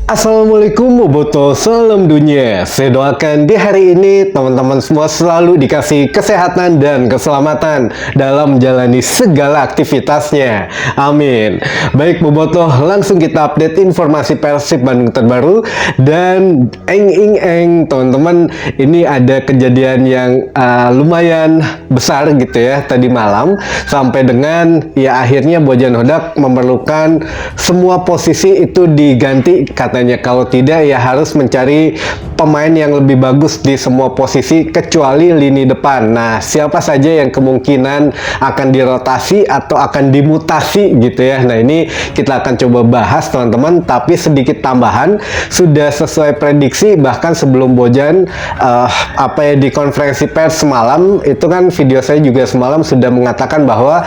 Assalamualaikum Boboto, salam dunia. Saya doakan di hari ini teman-teman semua selalu dikasih kesehatan dan keselamatan dalam menjalani segala aktivitasnya. Amin. Baik Boboto, langsung kita update informasi Persib Bandung terbaru. Dan teman-teman, ini ada kejadian yang lumayan besar gitu ya tadi malam, sampai dengan ya akhirnya Bojan Hodak memerlukan semua posisi itu diganti. Katanya kalau tidak ya harus mencari pemain yang lebih bagus di semua posisi kecuali lini depan. Nah, siapa saja yang kemungkinan akan dirotasi atau akan dimutasi gitu ya. Nah, ini kita akan coba bahas teman-teman, tapi sedikit tambahan, sudah sesuai prediksi bahkan sebelum Bojan di konferensi pers semalam itu kan video saya juga semalam sudah mengatakan bahwa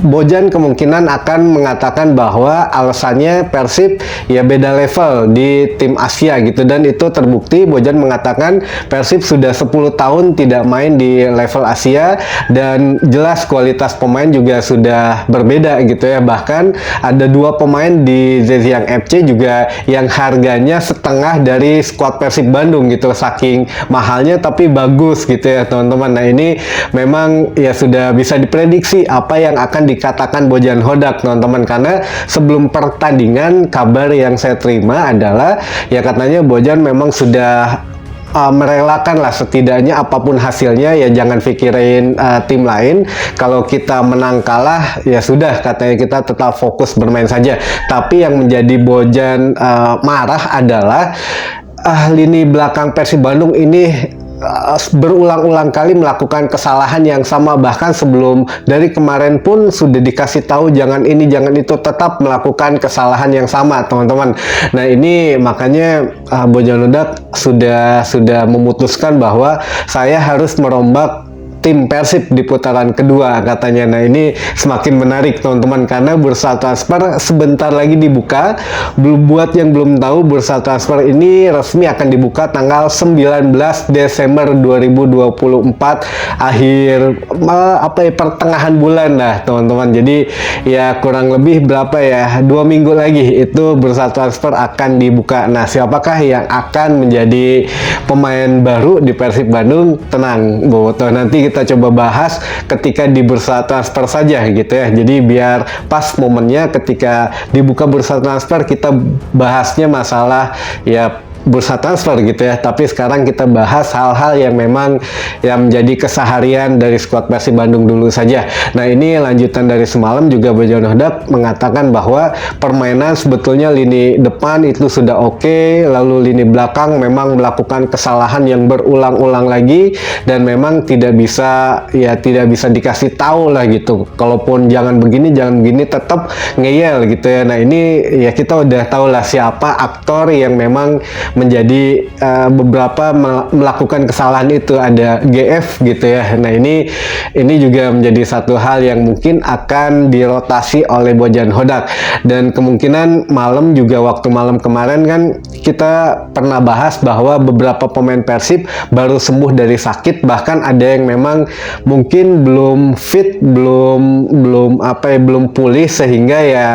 Bojan kemungkinan akan mengatakan bahwa alasannya Persib ya beda level di tim Asia gitu, dan itu terbukti. Bojan mengatakan Persib sudah 10 tahun tidak main di level Asia dan jelas kualitas pemain juga sudah berbeda gitu ya. Bahkan ada 2 pemain di Zhejiang FC juga yang harganya setengah dari skuad Persib Bandung gitu, saking mahalnya tapi bagus gitu ya teman-teman. Nah, ini memang ya sudah bisa diprediksi apa yang akan dikatakan Bojan Hodak teman-teman, karena sebelum pertandingan kabar yang saya terima adalah ya katanya Bojan memang sudah merelakan lah setidaknya apapun hasilnya ya jangan pikirin tim lain. Kalau kita menang kalah ya sudah, katanya kita tetap fokus bermain saja. Tapi yang menjadi Bojan marah adalah lini belakang Persib Bandung ini berulang-ulang kali melakukan kesalahan yang sama. Bahkan sebelum dari kemarin pun sudah dikasih tahu jangan ini jangan itu, tetap melakukan kesalahan yang sama teman-teman. Nah, ini makanya Bojan Hodak sudah memutuskan bahwa saya harus merombak tim Persib di putaran kedua katanya. Nah, ini semakin menarik teman-teman karena bursa transfer sebentar lagi dibuka. Buat yang belum tahu, bursa transfer ini resmi akan dibuka tanggal 19 Desember 2024 akhir pertengahan bulan lah teman-teman. Jadi ya kurang lebih berapa ya 2 minggu lagi itu bursa transfer akan dibuka. Nah, siapakah yang akan menjadi pemain baru di Persib Bandung? Tenang Boboto, nanti kita coba bahas ketika di bursa transfer saja gitu ya. Jadi biar pas momennya ketika dibuka bursa transfer kita bahasnya masalah ya bursa transfer gitu ya. Tapi sekarang kita bahas hal-hal yang memang yang menjadi keseharian dari skuad Persib Bandung dulu saja. Nah, ini lanjutan dari semalam juga Bojan Hodak mengatakan bahwa permainan sebetulnya lini depan itu sudah oke, lalu lini belakang memang melakukan kesalahan yang berulang-ulang lagi dan memang tidak bisa dikasih tahu lah gitu. Kalaupun jangan begini tetap ngeyel gitu ya. Nah, ini ya kita udah tahu lah siapa aktor yang memang menjadi beberapa melakukan kesalahan itu. Ada GF gitu ya. Nah, ini juga menjadi satu hal yang mungkin akan dirotasi oleh Bojan Hodak. Dan kemungkinan malam juga, waktu malam kemarin kan kita pernah bahas bahwa beberapa pemain Persib baru sembuh dari sakit, bahkan ada yang memang mungkin belum fit, belum pulih sehingga ya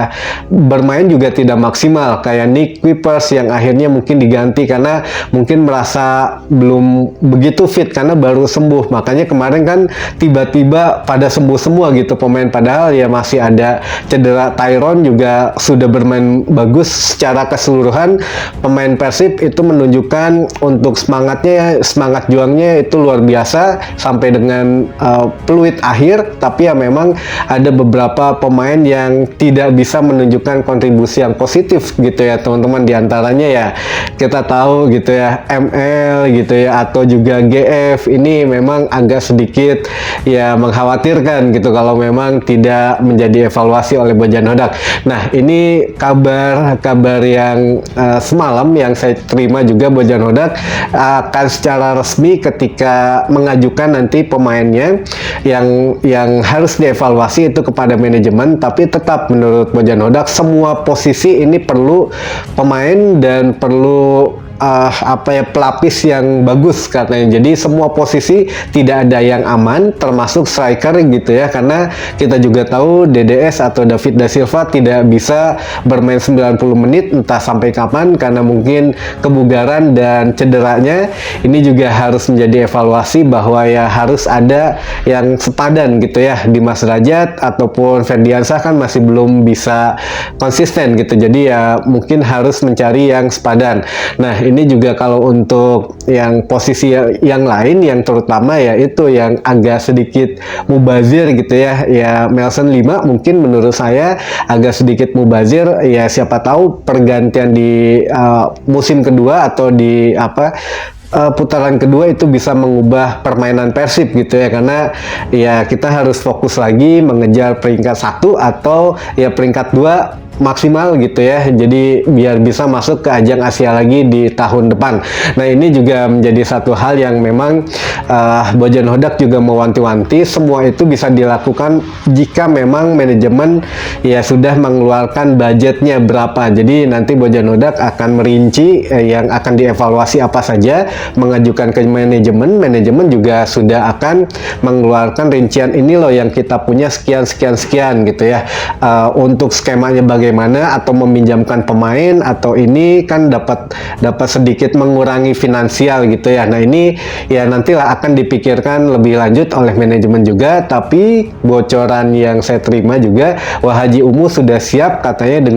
bermain juga tidak maksimal, kayak Nick Kuipers yang akhirnya mungkin diganti karena mungkin merasa belum begitu fit karena baru sembuh. Makanya kemarin kan tiba-tiba pada sembuh semua gitu pemain, padahal ya masih ada cedera. Tyron juga sudah bermain bagus secara keseluruhan. Pemain Persib itu menunjukkan untuk semangat juangnya itu luar biasa sampai dengan peluit akhir. Tapi ya memang ada beberapa pemain yang tidak bisa menunjukkan kontribusi yang positif gitu ya teman-teman. Di antaranya ya kita tahu gitu ya ML gitu ya, atau juga GF. Ini memang agak sedikit ya mengkhawatirkan gitu kalau memang tidak menjadi evaluasi oleh Bojan Hodak. Nah, ini kabar yang semalam yang saya terima juga, Bojan Hodak akan secara resmi ketika mengajukan nanti pemainnya yang harus dievaluasi itu kepada manajemen. Tapi tetap menurut Bojan Hodak semua posisi ini perlu pemain dan perlu pelapis yang bagus katanya. Jadi semua posisi tidak ada yang aman, termasuk striker gitu ya, karena kita juga tahu DDS atau David da Silva tidak bisa bermain 90 menit entah sampai kapan karena mungkin kebugaran dan cederanya. Ini juga harus menjadi evaluasi bahwa ya harus ada yang sepadan gitu ya. Dimas Derajat ataupun Ferdiansyah kan masih belum bisa konsisten gitu, jadi ya mungkin harus mencari yang sepadan. Nah ini juga kalau untuk yang posisi yang lain yang terutama ya itu yang agak sedikit mubazir gitu ya, ya Melson 5 mungkin menurut saya agak sedikit mubazir ya, siapa tahu pergantian di musim kedua atau di putaran kedua itu bisa mengubah permainan Persib gitu ya, karena ya kita harus fokus lagi mengejar peringkat 1 atau ya peringkat 2 maksimal gitu ya, jadi biar bisa masuk ke ajang Asia lagi di tahun depan. Nah ini juga menjadi satu hal yang memang Bojan Hodak juga mewanti-wanti, semua itu bisa dilakukan jika memang manajemen ya sudah mengeluarkan budgetnya berapa. Jadi nanti Bojan Hodak akan merinci yang akan dievaluasi apa saja, mengajukan ke manajemen, manajemen juga sudah akan mengeluarkan rincian ini loh yang kita punya sekian gitu ya, untuk skemanya bagaimana, atau meminjamkan pemain, atau ini kan dapat sedikit mengurangi finansial gitu ya. Nah ini ya nantilah akan dipikirkan lebih lanjut oleh manajemen juga, tapi bocoran yang saya terima juga Wah Haji Umu sudah siap katanya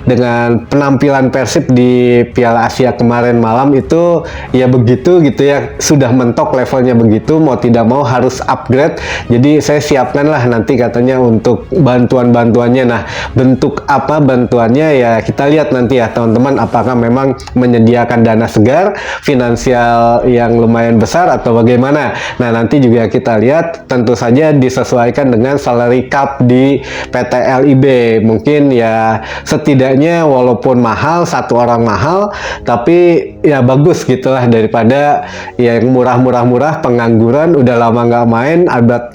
dengan penampilan Persib di Piala Asia kemarin malam itu ya begitu gitu ya, sudah mentok levelnya begitu, mau tidak mau harus upgrade. Jadi saya siapkan lah nanti katanya untuk bantuan-bantuannya. Nah bentuk apa bantuannya ya kita lihat nanti ya teman-teman, apakah memang menyediakan dana segar finansial yang lumayan besar atau bagaimana. Nah nanti juga kita lihat, tentu saja disesuaikan dengan salary cap di PT LIB. Mungkin ya setidaknya walaupun mahal, satu orang mahal, tapi ya bagus gitulah daripada ya yang murah-murah pengangguran udah lama nggak main,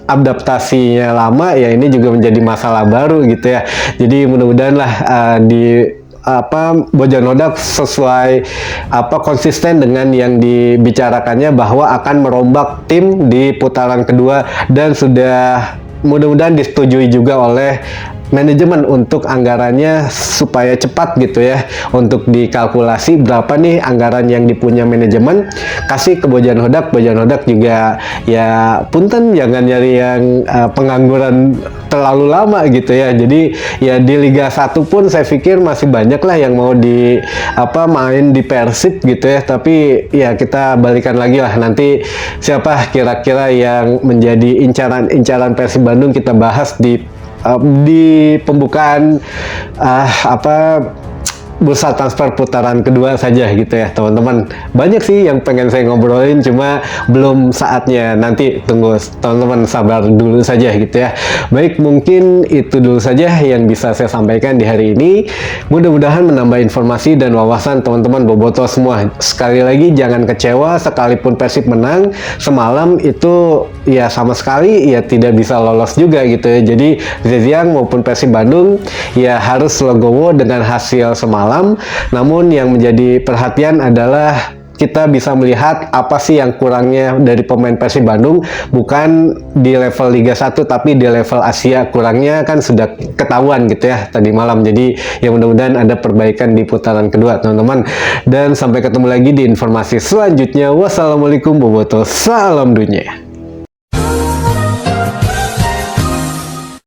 adaptasinya lama ya, ini juga menjadi masalah baru gitu ya. Jadi mudah-mudahan lah Bojan Hodak sesuai konsisten dengan yang dibicarakannya bahwa akan merombak tim di putaran kedua, dan sudah mudah-mudahan disetujui juga oleh manajemen untuk anggarannya supaya cepat gitu ya, untuk dikalkulasi berapa nih anggaran yang dipunya manajemen, kasih ke Bojan Hodak. Bojan Hodak juga ya punten jangan nyari yang pengangguran terlalu lama gitu ya. Jadi ya di Liga 1 pun saya pikir masih banyak lah yang mau main di Persib gitu ya, tapi ya kita balikan lagi lah nanti siapa kira-kira yang menjadi incaran Persib Bandung, kita bahas di pembukaan bursa transfer putaran kedua saja gitu ya teman-teman. Banyak sih yang pengen saya ngobrolin, cuma belum saatnya, nanti tunggu teman-teman, sabar dulu saja gitu ya. Baik, mungkin itu dulu saja yang bisa saya sampaikan di hari ini. Mudah-mudahan menambah informasi dan wawasan teman-teman boboto semua. Sekali lagi jangan kecewa, sekalipun Persib menang semalam itu ya sama sekali ya tidak bisa lolos juga gitu ya. Jadi Zhejiang maupun Persib Bandung ya harus legowo dengan hasil semalam. Namun yang menjadi perhatian adalah kita bisa melihat apa sih yang kurangnya dari pemain Persib Bandung, bukan di level Liga 1 tapi di level Asia. Kurangnya kan sudah ketahuan gitu ya tadi malam. Jadi ya mudah-mudahan ada perbaikan di putaran kedua teman-teman, dan sampai ketemu lagi di informasi selanjutnya. Wassalamualaikum boboto, salam dunia.